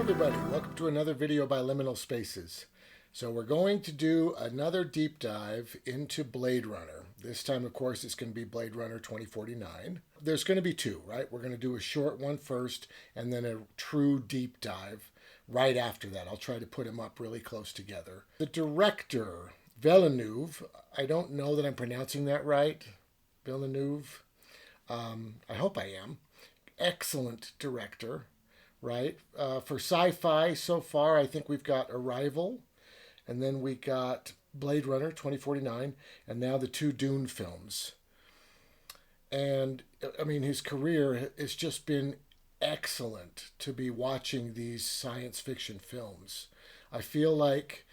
everybody, welcome to another video by Liminal Spaces. So we're going to do another deep dive into Blade Runner. This time, of course, it's going to be Blade Runner 2049. There's going to be two, right? We're going to do a short one first and then a true deep dive right after that. I'll try to put them up really close together. The director, Villeneuve, I don't know that I'm pronouncing that right. Villeneuve. I hope I am. Excellent director. Right? For sci-fi so far, I think we've got Arrival, and then we got Blade Runner 2049, and now the two Dune films. And, I mean, his career has just been excellent to be watching these science fiction films. I feel like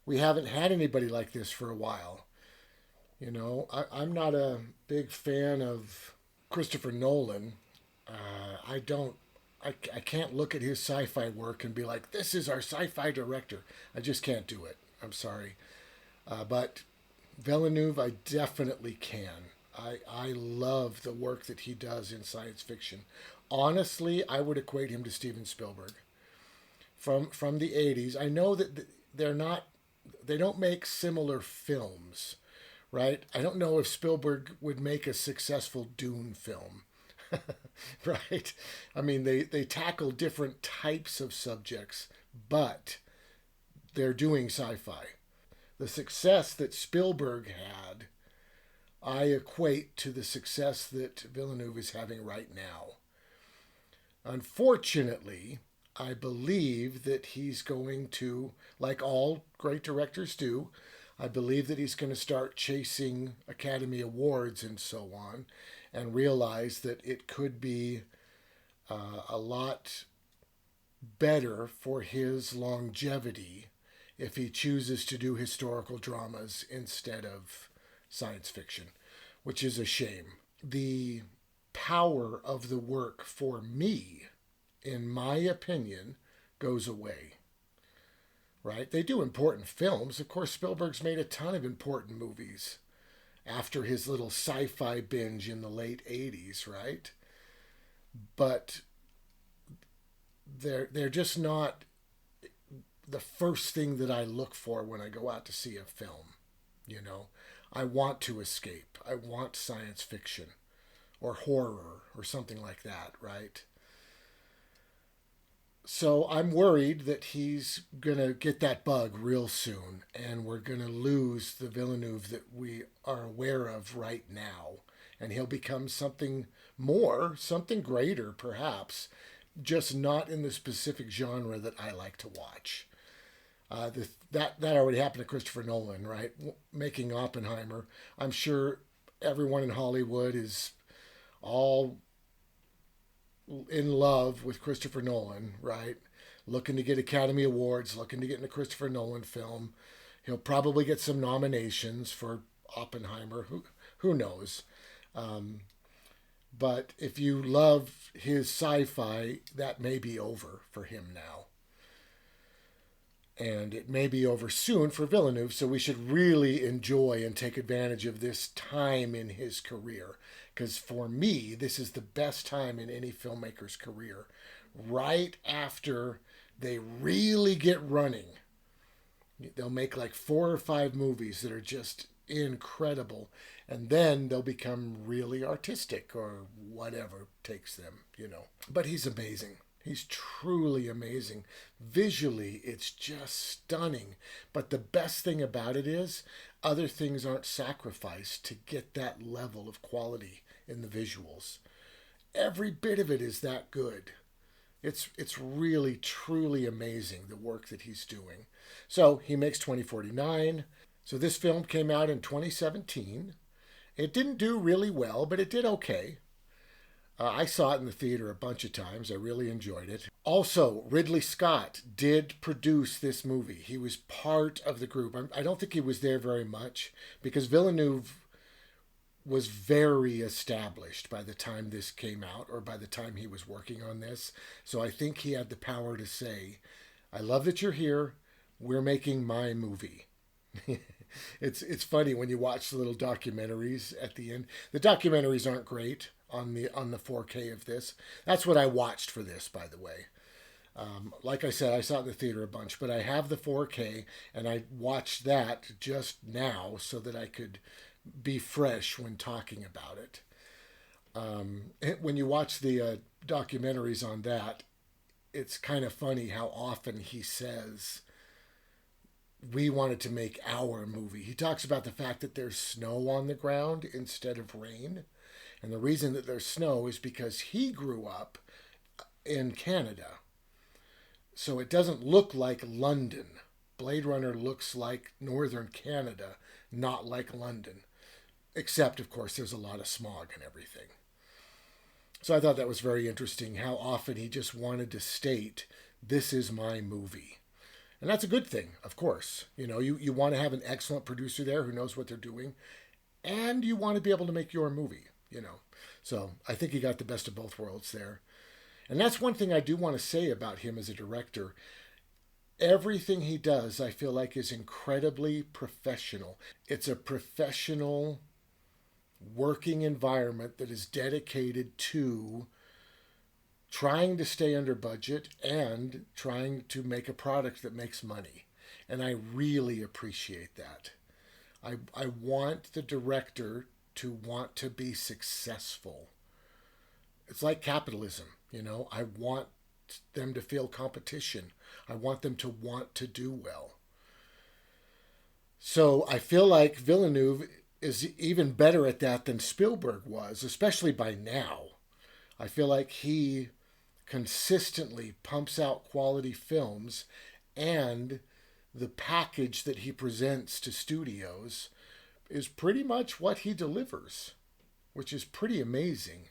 we haven't had anybody like this for a while. You know, I'm not a big fan of Christopher Nolan. I can't look at his sci-fi work and be like, this is our sci-fi director. I just can't do it. I'm sorry. But Villeneuve, I definitely can. I love the work that he does in science fiction. Honestly, I would equate him to Steven Spielberg. From the 80s, I know that they don't make similar films, right? I don't know if Spielberg would make a successful Dune film. Right? I mean, they tackle different types of subjects, but they're doing sci-fi. The success that Spielberg had, I equate to the success that Villeneuve is having right now. Unfortunately, I believe that he's going to, like all great directors do, I believe that he's going to start chasing Academy Awards and so on, and realize that it could be a lot better for his longevity if he chooses to do historical dramas instead of science fiction, which is a shame. The power of the work for me, in my opinion, goes away. Right? They do important films. Of course, Spielberg's made a ton of important movies after his little sci-fi binge in the late 80s, right? But they're just not the first thing that I look for when I go out to see a film. You know, I want to escape. I want science fiction or horror or something like that, right? So I'm worried that he's going to get that bug real soon, and we're going to lose the Villeneuve that we are aware of right now. And he'll become something more, something greater perhaps, just not in the specific genre that I like to watch. That already happened to Christopher Nolan, right? Making Oppenheimer. I'm sure everyone in Hollywood is all in love with Christopher Nolan, right? Looking to get Academy Awards, looking to get in a Christopher Nolan film. He'll probably get some nominations for Oppenheimer. Who knows? But if you love his sci-fi, that may be over for him now. And it may be over soon for Villeneuve, so we should really enjoy and take advantage of this time in his career. Because for me, this is the best time in any filmmaker's career. Right after they really get running. They'll make like 4 or 5 movies that are just incredible. And then they'll become really artistic or whatever takes them, you know. But he's amazing. He's truly amazing. Visually, it's just stunning. But the best thing about it is other things aren't sacrificed to get that level of quality in the visuals. Every bit of it is that good. It's really, truly amazing, the work that he's doing. So he makes 2049. So this film came out in 2017. It didn't do really well, but it did okay. I saw it in the theater a bunch of times. I really enjoyed it. Also, Ridley Scott did produce this movie. He was part of the group. I don't think he was there very much because Villeneuve was very established by the time this came out or by the time he was working on this. So I think he had the power to say, I love that you're here. We're making my movie. It's funny when you watch the little documentaries at the end. The documentaries aren't great on the 4K of this. That's what I watched for this, by the way. Like I said, I saw it in the theater a bunch, but I have the 4K and I watched that just now so that I could be fresh when talking about it. When you watch the documentaries on that, it's kind of funny how often he says, we wanted to make our movie. He talks about the fact that there's snow on the ground instead of rain. And the reason that there's snow is because he grew up in Canada. So it doesn't look like London. Blade Runner looks like northern Canada, not like London. Except, of course, there's a lot of smog and everything. So I thought that was very interesting how often he just wanted to state, this is my movie. And that's a good thing, of course. You want to have an excellent producer there who knows what they're doing, and you want to be able to make your movie. So I think he got the best of both worlds there. And that's one thing I do want to say about him as a director. Everything he does, I feel like, is incredibly professional. It's a professional working environment that is dedicated to trying to stay under budget and trying to make a product that makes money. And I really appreciate that. I want the director to want to be successful. It's like capitalism, I want them to feel competition. I want them to want to do well. So I feel like Villeneuve is even better at that than Spielberg was, especially by now. I feel like he consistently pumps out quality films, and the package that he presents to studios is pretty much what he delivers, which is pretty amazing,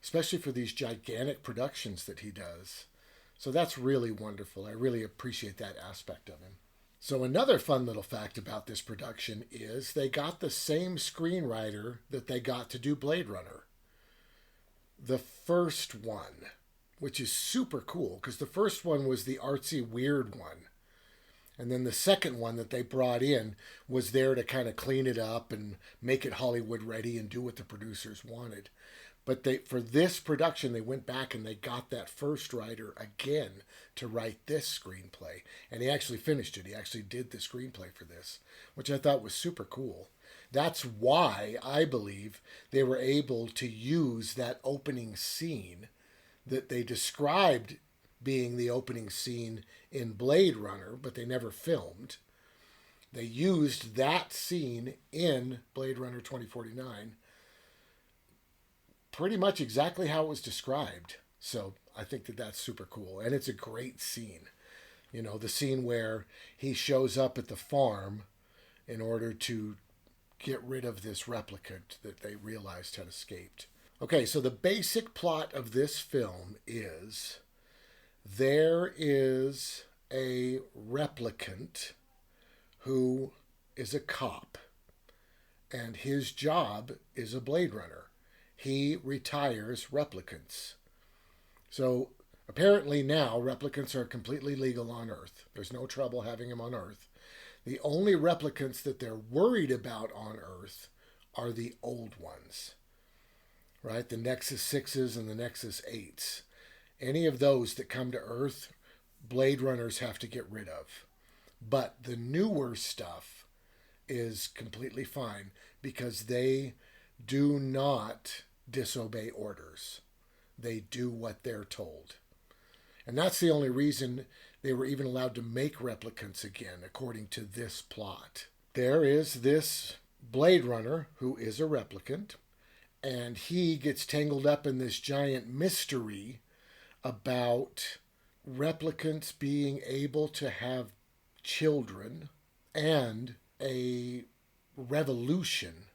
especially for these gigantic productions that he does. So that's really wonderful. I really appreciate that aspect of him. So another fun little fact about this production is they got the same screenwriter that they got to do Blade Runner. The first one, which is super cool because the first one was the artsy weird one. And then the second one that they brought in was there to kind of clean it up and make it Hollywood ready and do what the producers wanted. But for this production, they went back and they got that first writer again to write this screenplay. And he actually finished it. He actually did the screenplay for this, which I thought was super cool. That's why I believe they were able to use that opening scene that they described being the opening scene in Blade Runner, but they never filmed. They used that scene in Blade Runner 2049 pretty much exactly how it was described. So I think that that's super cool. And it's a great scene. The scene where he shows up at the farm in order to get rid of this replicant that they realized had escaped. Okay, so the basic plot of this film is there is a replicant who is a cop, and his job is a Blade Runner. He retires replicants. So apparently now replicants are completely legal on Earth. There's no trouble having them on Earth. The only replicants that they're worried about on Earth are the old ones, right? The Nexus 6s and the Nexus 8s. Any of those that come to Earth, Blade Runners have to get rid of. But the newer stuff is completely fine because they do not disobey orders. They do what they're told. And that's the only reason they were even allowed to make replicants again, according to this plot. There is this Blade Runner who is a replicant, and he gets tangled up in this giant mystery about replicants being able to have children and a revolution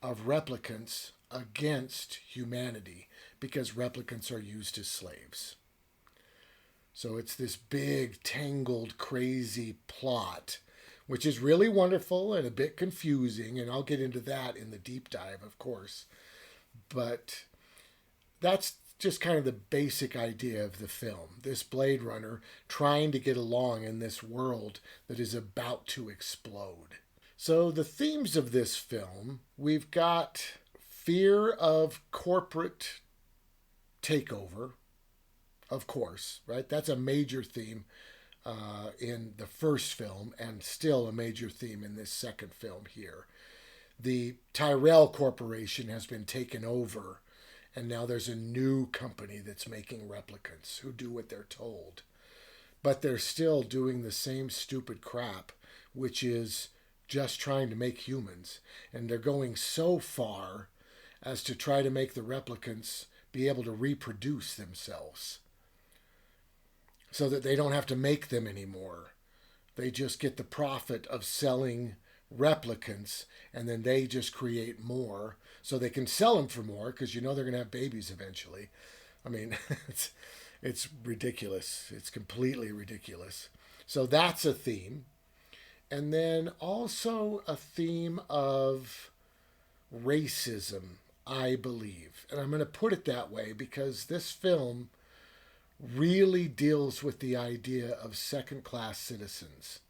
of replicants against humanity because replicants are used as slaves. So it's this big, tangled, crazy plot, which is really wonderful and a bit confusing, and I'll get into that in the deep dive, of course. But that's just kind of the basic idea of the film. This Blade Runner trying to get along in this world that is about to explode. So the themes of this film, we've got fear of corporate takeover, of course, right? That's a major theme in the first film, and still a major theme in this second film here. The Tyrell Corporation has been taken over, and now there's a new company that's making replicants who do what they're told. But they're still doing the same stupid crap, which is just trying to make humans. And they're going so far as to try to make the replicants be able to reproduce themselves so that they don't have to make them anymore. They just get the profit of selling replicants, and then they just create more so they can sell them for more, because you know they're going to have babies eventually. I mean, it's ridiculous. It's completely ridiculous. So that's a theme. And then also a theme of racism, I believe. And I'm going to put it that way because this film really deals with the idea of second-class citizens.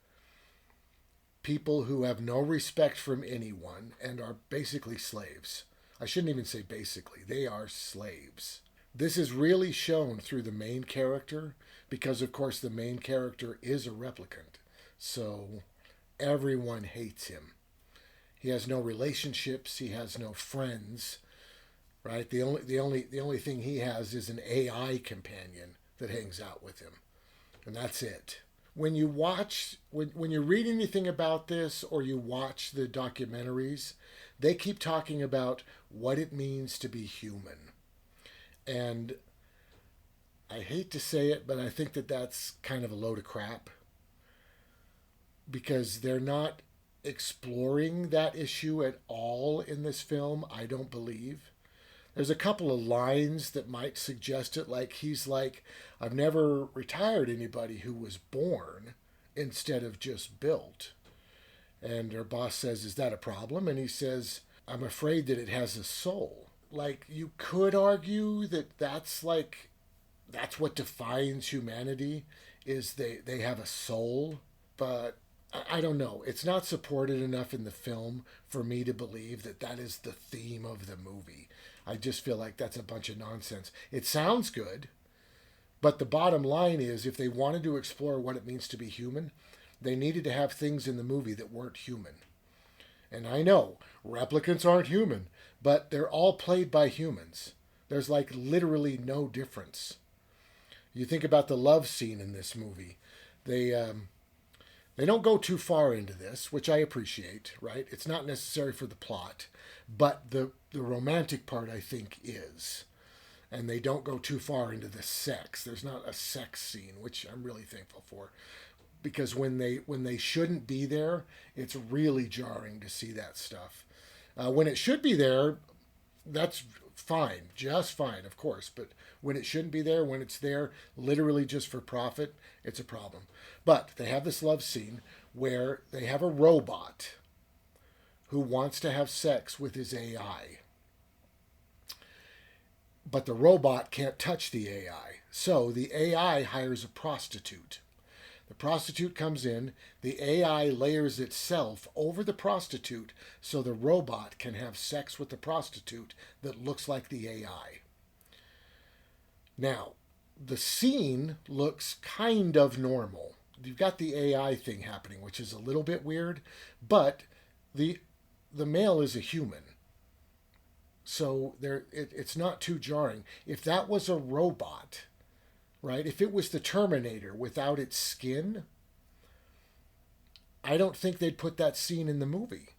People who have no respect from anyone and are basically slaves. I shouldn't even say basically, they are slaves. This is really shown through the main character because, of course, the main character is a replicant. So everyone hates him. He has no relationships. He has no friends. Right? The only thing he has is an AI companion that hangs out with him, and that's it. When you watch, when you read anything about this or you watch the documentaries, they keep talking about what it means to be human. And I hate to say it, but I think that that's kind of a load of crap because they're not exploring that issue at all in this film, I don't believe. There's a couple of lines that might suggest it, like he's like, I've never retired anybody who was born instead of just built. And their boss says, is that a problem? And he says, I'm afraid that it has a soul. Like, you could argue that that's what defines humanity, is they have a soul. But I don't know. It's not supported enough in the film for me to believe that that is the theme of the movie. I just feel like that's a bunch of nonsense. It sounds good, but the bottom line is if they wanted to explore what it means to be human, they needed to have things in the movie that weren't human. And I know replicants aren't human, but they're all played by humans. There's like literally no difference. You think about the love scene in this movie. They don't go too far into this, which I appreciate, right? It's not necessary for the plot, but the romantic part, I think, is. And they don't go too far into the sex. There's not a sex scene, which I'm really thankful for. Because when they shouldn't be there, it's really jarring to see that stuff. When it should be there, that's fine, just fine, of course. But when it shouldn't be there, when it's there literally just for profit, it's a problem. But they have this love scene where they have a robot who wants to have sex with his AI. But the robot can't touch the AI. So the AI hires a prostitute. The prostitute comes in, the AI layers itself over the prostitute so the robot can have sex with the prostitute that looks like the AI. Now, the scene looks kind of normal. You've got the AI thing happening, which is a little bit weird, but the male is a human. So it's not too jarring. If that was a robot, right? If it was the Terminator without its skin, I don't think they'd put that scene in the movie.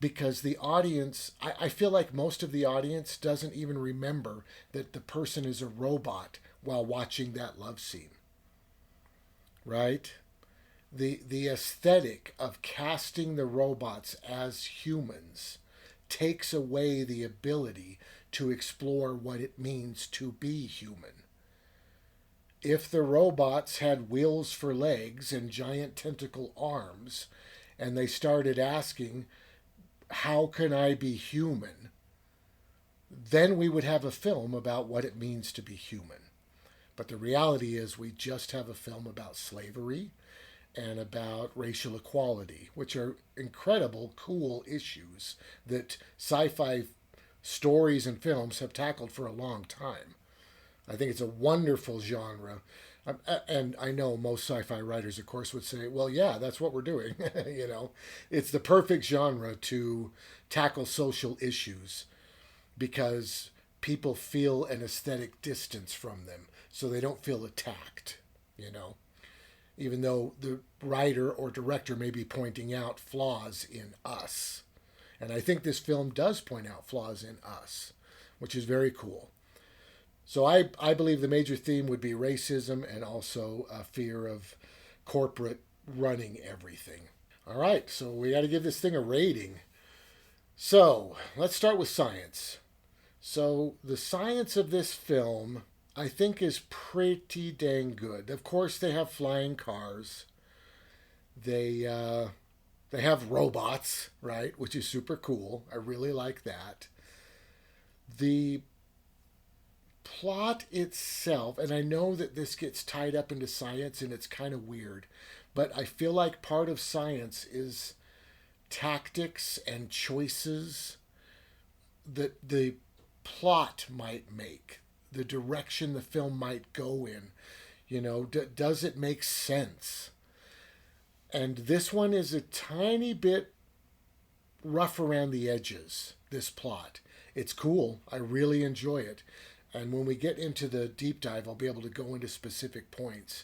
Because the audience, I feel like most of the audience doesn't even remember that the person is a robot while watching that love scene. Right? The aesthetic of casting the robots as humans takes away the ability to explore what it means to be human. If the robots had wheels for legs and giant tentacle arms, and they started asking, how can I be human? Then we would have a film about what it means to be human. But the reality is we just have a film about slavery and about racial equality, which are incredible, cool issues that sci-fi stories and films have tackled for a long time. I think it's a wonderful genre. And I know most sci-fi writers, of course, would say, "Well, yeah, that's what we're doing." You know, it's the perfect genre to tackle social issues because people feel an aesthetic distance from them, so they don't feel attacked. You know, even though the writer or director may be pointing out flaws in us, and I think this film does point out flaws in us, which is very cool. So I believe the major theme would be racism and also a fear of corporate running everything. All right, so we got to give this thing a rating. So let's start with science. So the science of this film, I think, is pretty dang good. Of course, they have flying cars. They have robots, right, which is super cool. I really like that. The plot itself, and I know that this gets tied up into science and it's kind of weird, but I feel like part of science is tactics and choices that the plot might make, the direction the film might go in. You know, does it make sense? And this one is a tiny bit rough around the edges, this plot. It's cool. I really enjoy it. And when we get into the deep dive, I'll be able to go into specific points.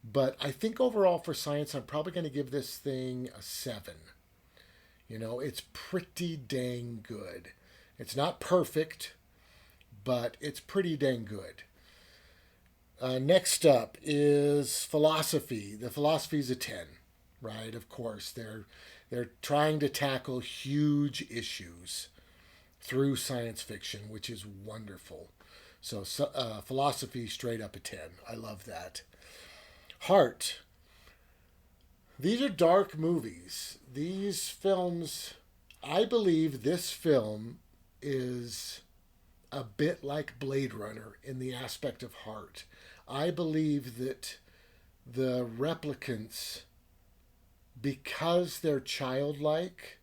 But I think overall for science, I'm probably going to give this thing a 7. You know, it's pretty dang good. It's not perfect, but it's pretty dang good. Next up is philosophy. The philosophy is a 10, right? Of course, they're trying to tackle huge issues through science fiction, which is wonderful. So philosophy straight up a 10. I love that. Heart. These are dark movies. These films, I believe this film is a bit like Blade Runner in the aspect of heart. I believe that the replicants, because they're childlike,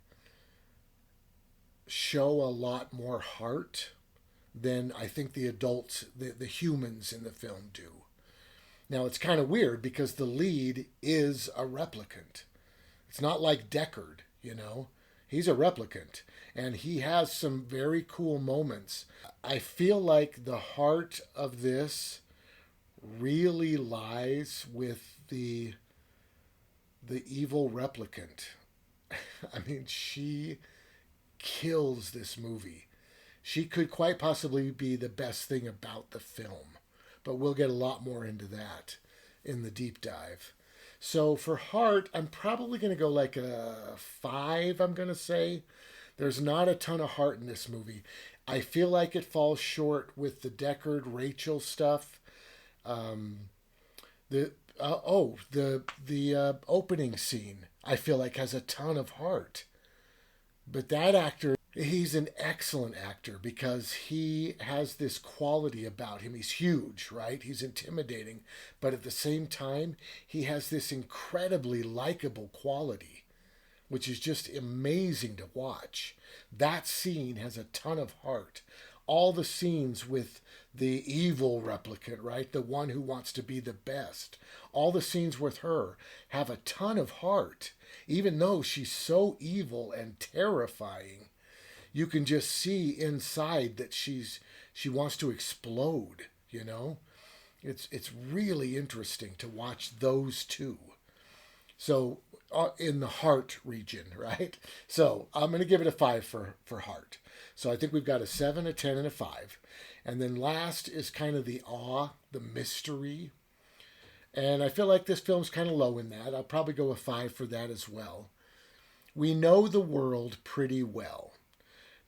show a lot more heart than I think the adults, the humans in the film do. Now, it's kind of weird because the lead is a replicant. It's not like Deckard, you know? He's a replicant, and he has some very cool moments. I feel like the heart of this really lies with the evil replicant. I mean, she kills this movie. She could quite possibly be the best thing about the film, but we'll get a lot more into that in the deep dive. So for heart, I'm probably going to go like a 5, I'm going to say. There's not a ton of heart in this movie. I feel like it falls short with the Deckard Rachel stuff. Um, the opening scene I feel like has a ton of heart, but that actor, he's an excellent actor because he has this quality about him. He's huge, right? He's intimidating, but at the same time, he has this incredibly likable quality, which is just amazing to watch. That scene has a ton of heart. All the scenes with the evil replicant, right? The one who wants to be the best. All the scenes with her have a ton of heart. Even though she's so evil and terrifying, you can just see inside that she wants to explode, you know? It's really interesting to watch those two. So in the heart region, right? So I'm going to give it a 5 for heart. So I think we've got a 7, a 10, and a 5. And then last is kind of the awe, the mystery. And I feel like this film's kind of low in that. I'll probably go a 5 for that as well. We know the world pretty well.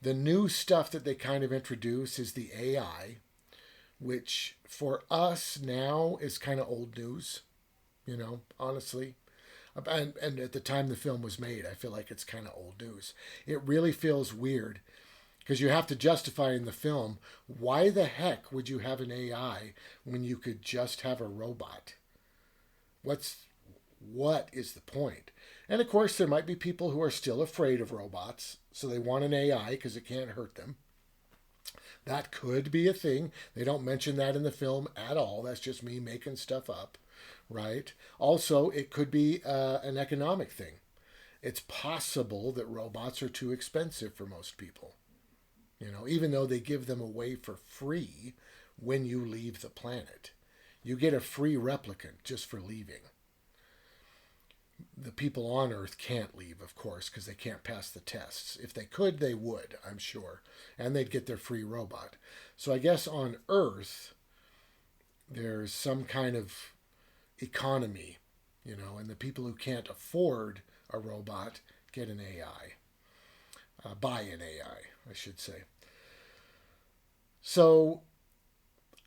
The new stuff that they kind of introduce is the AI, which for us now is kind of old news, you know, honestly. And at the time the film was made, I feel like it's kind of old news. It really feels weird because you have to justify in the film, why the heck would you have an AI when you could just have a robot? What is the point? And of course, there might be people who are still afraid of robots, so they want an AI because it can't hurt them. That could be a thing. They don't mention that in the film at all. That's just me making stuff up, right? Also, it could be an economic thing. It's possible that robots are too expensive for most people. Even though they give them away for free when you leave the planet. You get a free replicant just for leaving. The people on Earth can't leave, of course, because they can't pass the tests. If they could, they would, I'm sure. And they'd get their free robot. So I guess on Earth, there's some kind of economy, and the people who can't afford a robot get an AI. Buy an AI, I should say. So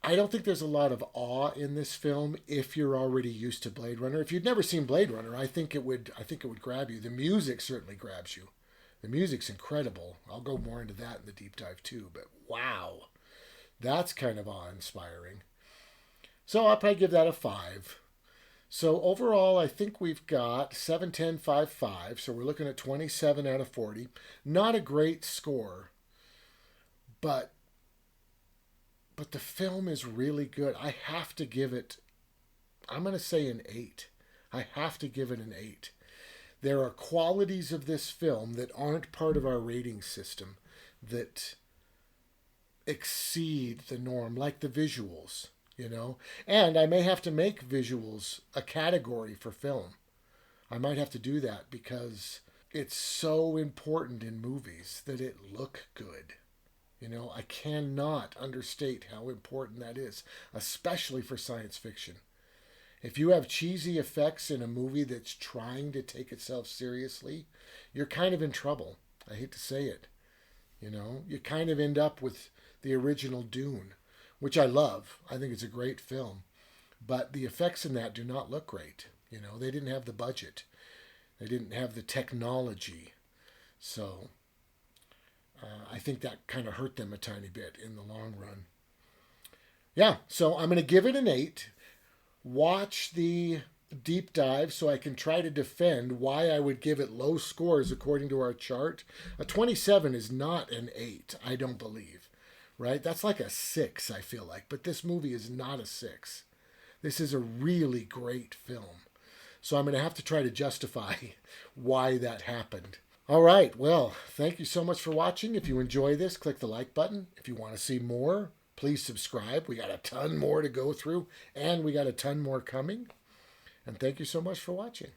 I don't think there's a lot of awe in this film if you're already used to Blade Runner. If you'd never seen Blade Runner, I think it would grab you. The music certainly grabs you. The music's incredible. I'll go more into that in the deep dive too, but wow. That's kind of awe-inspiring. So I'll probably give that a 5. So overall, I think we've got 7, 10, 5, 5. So we're looking at 27 out of 40. Not a great score, but the film is really good. I have to give it, I'm going to say an 8. I have to give it an 8. There are qualities of this film that aren't part of our rating system that exceed the norm, like the visuals, And I may have to make visuals a category for film. I might have to do that because it's so important in movies that it look good. I cannot understate how important that is, especially for science fiction. If you have cheesy effects in a movie that's trying to take itself seriously, you're kind of in trouble. I hate to say it. You kind of end up with the original Dune, which I love. I think it's a great film. But the effects in that do not look great. They didn't have the budget. They didn't have the technology. So I think that kind of hurt them a tiny bit in the long run. Yeah, so I'm going to give it an 8. Watch the deep dive so I can try to defend why I would give it low scores according to our chart. A 27 is not an 8, I don't believe. Right? That's like a 6, I feel like. But this movie is not a 6. This is a really great film. So I'm going to have to try to justify why that happened. All right. Well, thank you so much for watching. If you enjoy this, click the like button. If you want to see more, please subscribe. We got a ton more to go through, and we got a ton more coming. And thank you so much for watching.